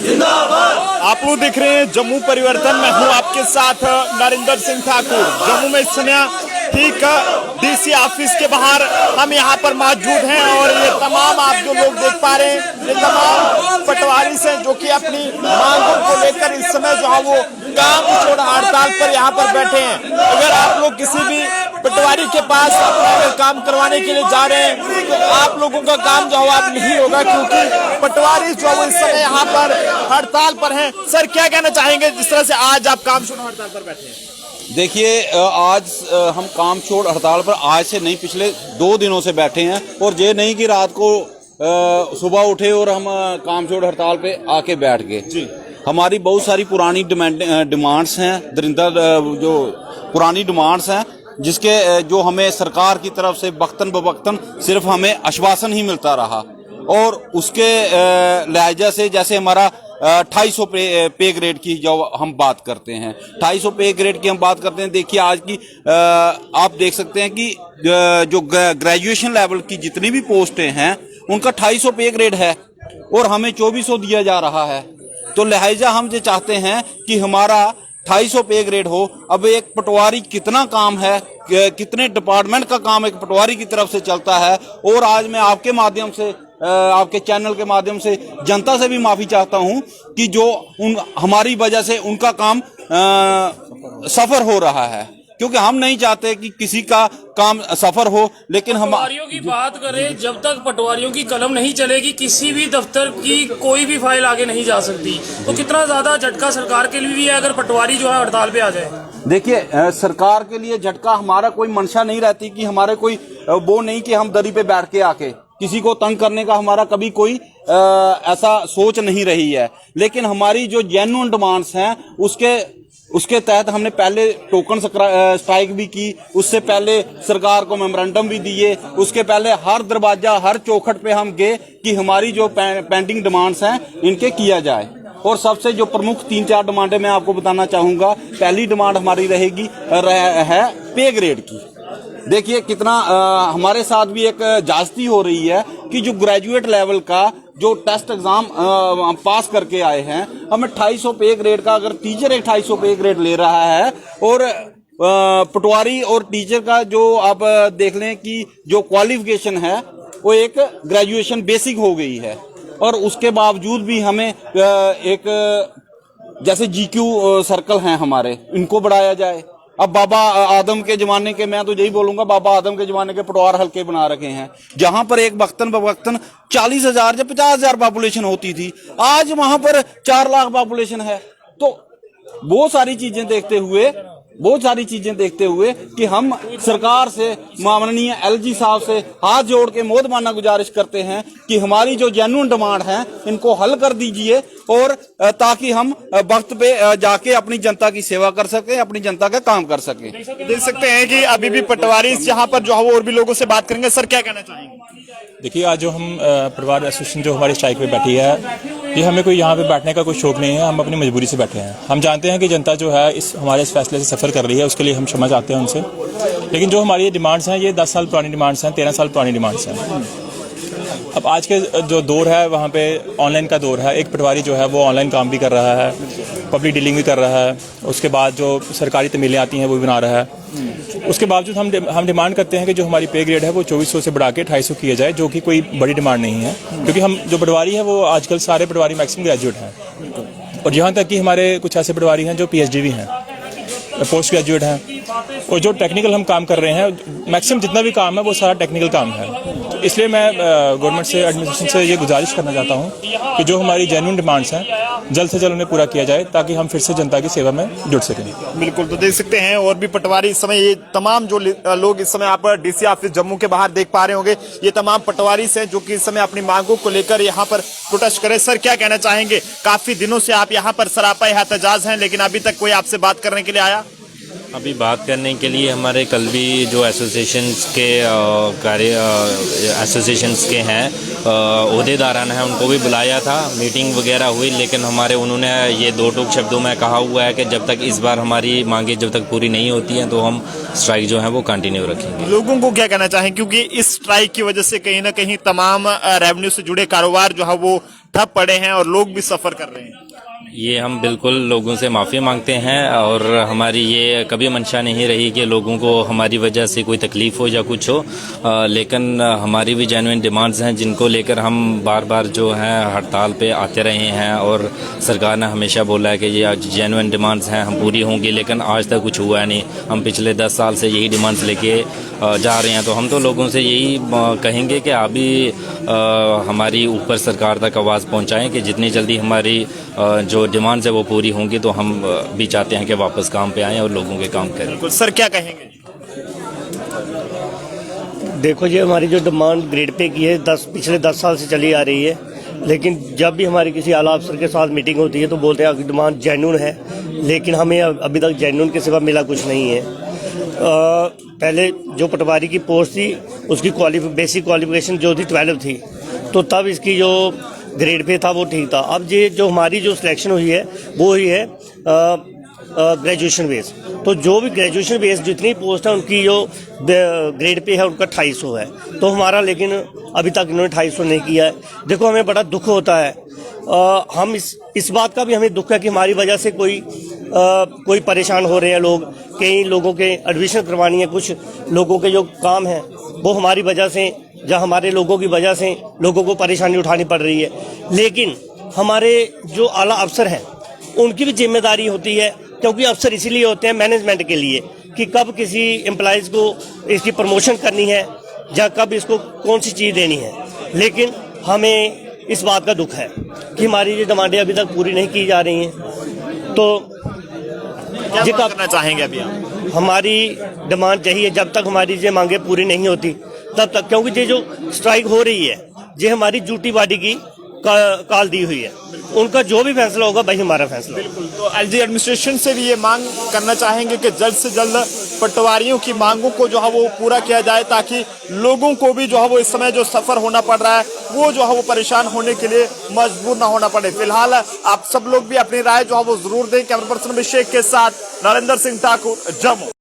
आप लोग देख रहे हैं जम्मू परिवर्तन। मैं हूं आपके साथ नरेंद्र सिंह ठाकुर। जम्मू में इस समय ठीक डीसी ऑफिस के बाहर हम यहां पर मौजूद हैं और ये तमाम आप जो लोग देख पा रहे हैं ये तमाम पटवारी से जो कि अपनी मांगों को लेकर इस समय जो है वो काम छोड़ हड़ताल पर यहां पर बैठे हैं। अगर आप लोग किसी भी पटवारी के पास अपना काम करवाने के लिए जा रहे हैं तो आप लोगों का काम जवाब नहीं होगा, क्योंकि पटवारी जो है इस समय यहाँ पर हड़ताल पर हैं। सर क्या कहना चाहेंगे जिस तरह से आज आप काम छोड़ हड़ताल पर बैठे हैं? देखिए, आज हम काम छोड़ हड़ताल पर आज से नहीं पिछले 2 दिनों से बैठे हैं और ये नहीं कि रात को सुबह उठे और हम काम छोड़ हड़ताल पे आके बैठ गए। हमारी बहुत सारी पुरानी डिमांड्स हैं, दरिंदर जो पुरानी डिमांड्स हैं जिसके जो हमें सरकार की तरफ से वक्तन बवक्तन सिर्फ हमें आश्वासन ही मिलता रहा और उसके लिहाजा से जैसे हमारा 250 पे ग्रेड की जो हम बात करते हैं, 250 पे ग्रेड की हम बात करते हैं। देखिए आज की आप देख सकते हैं कि जो ग्रेजुएशन लेवल की जितनी भी पोस्टें हैं उनका 250 पे ग्रेड है और हमें 2400 दिया जा रहा है। तो लिहाजा हम ये चाहते हैं कि हमारा 250 पे ग्रेड हो। अब एक पटवारी कितना काम है, कितने डिपार्टमेंट का काम एक पटवारी की तरफ से चलता है। और आज मैं आपके माध्यम से आपके चैनल के माध्यम से जनता से भी माफी चाहता हूं कि जो हमारी वजह से उनका काम सफर हो रहा है, क्योंकि हम नहीं चाहते कि किसी का काम सफर हो। लेकिन हम पटवारियों की बात करें, जब तक पटवारियों की कलम नहीं चलेगी किसी भी दफ्तर की कोई भी फाइल आगे नहीं जा सकती। तो कितना ज्यादा झटका सरकार के लिए भी है अगर पटवारी जो है हड़ताल पे आ जाए। देखिए, सरकार के लिए झटका, हमारा कोई मंशा नहीं रहती कि हमारे कोई वो नहीं कि हम दरी पे बैठ के आके किसी को तंग करने का हमारा कभी कोई ऐसा सोच नहीं रही है। लेकिन हमारी जो जेन्युइन डिमांड्स हैं उसके तहत हमने पहले टोकन स्ट्राइक भी की, उससे पहले सरकार को मेमोरेंडम भी दिए, उसके पहले हर दरवाजा हर चौखट पे हम गए कि हमारी जो पेंडिंग डिमांड्स हैं इनके किया जाए। और सबसे जो प्रमुख 3-4 डिमांडें मैं आपको बताना चाहूंगा। पहली डिमांड हमारी रहेगी है पे ग्रेड की। देखिए कितना हमारे साथ भी एक जास्ती हो रही है कि जो ग्रेजुएट लेवल का जो टेस्ट एग्जाम पास करके आए हैं, हमें 250 पे ग्रेड का, अगर टीचर एक 250 पे ग्रेड ले रहा है और पटवारी और टीचर का जो आप देख लें कि जो क्वालिफिकेशन है वो एक ग्रेजुएशन बेसिक हो गई है और उसके बावजूद भी हमें एक जैसे जीक्यू सर्कल हैं हमारे, इनको बढ़ाया जाए। अब बाबा आदम के जमाने के, मैं तो यही बोलूंगा, बाबा आदम के जमाने के पटवार हल्के बना रखे हैं जहां पर एक वक्तन बवक्तन 40,000 या 50,000 पॉपुलेशन होती थी, आज वहां पर 4 लाख पॉपुलेशन है। तो बहुत सारी चीजें देखते हुए कि हम सरकार से, माननीय एलजी साहब से हाथ जोड़ के मोदमाना गुजारिश करते हैं कि हमारी जो जेन्युइन डिमांड है इनको हल कर दीजिए और ताकि हम वक्त पे जाके अपनी जनता की सेवा कर सकें, अपनी जनता का काम कर सकें। देख सकते हैं कि अभी भी पटवारी यहाँ पर जो है वो और भी लोगों से बात करेंगे। सर क्या कहना चाहेंगे? देखिए, आज जो हम पटवार एसोसिएशन जो हमारी स्ट्राइक पे बैठी है, ये हमें कोई यहाँ पे बैठने का कोई शौक नहीं है, हम अपनी मजबूरी से बैठे हैं। हम जानते हैं कि जनता जो है हमारे इस फैसले से सफ़र कर रही है, उसके लिए हम क्षमा चाहते हैं उनसे। लेकिन जो हमारी ये डिमांड्स हैं ये 10 साल पुरानी डिमांड्स हैं, 13 साल पुरानी डिमांड्स हैं। अब आज के जो दौर है वहाँ पे ऑनलाइन का दौर है। एक पटवारी जो है वो ऑनलाइन काम भी कर रहा है, पब्लिक डीलिंग भी कर रहा है, उसके बाद जो सरकारी तमीलें आती हैं वो भी बना रहा है। उसके बावजूद हम डिमांड करते हैं कि जो हमारी पे ग्रेड है वो 2400 से बढ़ा के 250 किया जाए, जो कि कोई बड़ी डिमांड नहीं है, क्योंकि हम जो पटवारी है वो आजकल सारे पटवारी मैक्सिमम ग्रेजुएट हैं और यहाँ तक कि हमारे कुछ ऐसे पटवारी हैं जो PhD भी हैं, पोस्ट ग्रेजुएट हैं। और जो टेक्निकल हम काम कर रहे हैं, मैक्सिमम जितना भी काम है वो सारा टेक्निकल काम है। तो इसलिए मैं गवर्नमेंट से, एडमिनिस्ट्रेशन से ये गुजारिश करना चाहता हूँ कि जो हमारी जेन्युइन डिमांड्स हैं जल्द से जल्द उन्हें पूरा किया जाए ताकि हम फिर से जनता की सेवा में जुड़ सकें। बिल्कुल, तो देख सकते हैं और भी पटवारी इस समय, ये तमाम जो लोग इस समय आप डीसी ऑफिस जम्मू के बाहर देख पा रहे होंगे, ये तमाम पटवारी हैं जो कि इस समय अपनी मांगों को लेकर यहाँ पर प्रोटेस्ट करें। सर क्या कहना चाहेंगे? काफी दिनों से आप यहाँ पर सरापा एहतजाज हैं, लेकिन अभी तक कोई आपसे बात करने के लिए आया? अभी बात करने के लिए हमारे कल भी जो एसोसिएशंस के हैं ओहदेदारान हैं उनको भी बुलाया था, मीटिंग वगैरह हुई, लेकिन उन्होंने ये 2 टूक शब्दों में कहा हुआ है कि जब तक इस बार हमारी मांगे जब तक पूरी नहीं होती हैं तो हम स्ट्राइक जो है वो कंटिन्यू रखेंगे। लोगों को क्या कहना चाहें, क्योंकि इस स्ट्राइक की वजह से कहीं ना कहीं तमाम रेवेन्यू से जुड़े कारोबार जो है वो ठप पड़े हैं और लोग भी सफर कर रहे हैं। ये हम बिल्कुल लोगों से माफ़ी मांगते हैं और हमारी ये कभी मंशा नहीं रही कि लोगों को हमारी वजह से कोई तकलीफ़ हो या कुछ हो, लेकिन हमारी भी जेन्युइन डिमांड्स हैं जिनको लेकर हम बार बार जो है हड़ताल पे आते रहे हैं और सरकार ने हमेशा बोला है कि ये जेन्युइन डिमांड्स हैं, हम पूरी होंगी, लेकिन आज तक कुछ हुआ नहीं। हम पिछले 10 साल से यही डिमांड्स लेके जा रहे हैं, तो हम तो लोगों से यही कहेंगे कि आप भी हमारी ऊपर सरकार तक आवाज़ पहुँचाएँ कि जितनी जल्दी हमारी जो डिमांड्स है वो पूरी होंगी, तो हम भी चाहते हैं कि वापस काम पे आएं और लोगों के काम करें। बिल्कुल सर, क्या कहेंगे? देखो जी, हमारी जो डिमांड ग्रेड पे की है पिछले 10 साल से चली आ रही है, लेकिन जब भी हमारी किसी आला अफसर के साथ मीटिंग होती है तो बोलते हैं आपकी डिमांड जेन्युइन है, लेकिन हमें अभी तक जेन्युइन के सिवा मिला कुछ नहीं है। पहले जो पटवारी की पोस्ट थी उसकी बेसिक क्वालिफिकेशन जो थी 12 थी, तो तब इसकी जो ग्रेड पे था वो ठीक था। अब ये जो हमारी जो सिलेक्शन हुई है वो हुई है ग्रेजुएशन बेस, तो जो भी ग्रेजुएशन बेस जितनी पोस्ट है उनकी जो ग्रेड पे है उनका 250 है, तो हमारा लेकिन अभी तक इन्होंने 250 नहीं किया है। देखो हमें बड़ा दुख होता है, हम इस बात का भी हमें दुख है कि हमारी वजह से कोई परेशान हो रहे हैं लोग, कई लोगों के एडमिशन करवानी है, कुछ लोगों के जो काम है वो हमारी वजह से जहाँ हमारे लोगों की वजह से लोगों को परेशानी उठानी पड़ रही है। लेकिन हमारे जो आला अफसर हैं उनकी भी जिम्मेदारी होती है, क्योंकि अफसर इसीलिए होते हैं मैनेजमेंट के लिए कि कब किसी एम्प्लॉइज़ को इसकी प्रमोशन करनी है या कब इसको कौन सी चीज़ देनी है। लेकिन हमें इस बात का दुख है कि हमारी ये डिमांडें अभी तक पूरी नहीं की जा रही हैं। तो क्या करना चाहेंगे अभी आप? हमारी डिमांड यही है, जब तक हमारी ये मांगे पूरी नहीं होती तब तक, क्योंकि ये जो स्ट्राइक हो रही है ये हमारी ड्यूटी बॉडी की काल दी हुई है, उनका जो भी फैसला होगा वही हमारा फैसला। बिल्कुल, तो एलजी एडमिनिस्ट्रेशन से भी ये मांग करना चाहेंगे कि जल्द से जल्द पटवारियों की मांगों को जो है वो पूरा किया जाए, ताकि लोगों को भी जो है वो इस समय जो सफर होना पड़ रहा है वो जो है वो परेशान होने के लिए मजबूर ना होना पड़े। फिलहाल आप सब लोग भी अपनी राय जो है वो जरूर दें। कैमरा पर्सन अभिषेक के साथ नरेंद्र सिंह ठाकुर, जम्मू।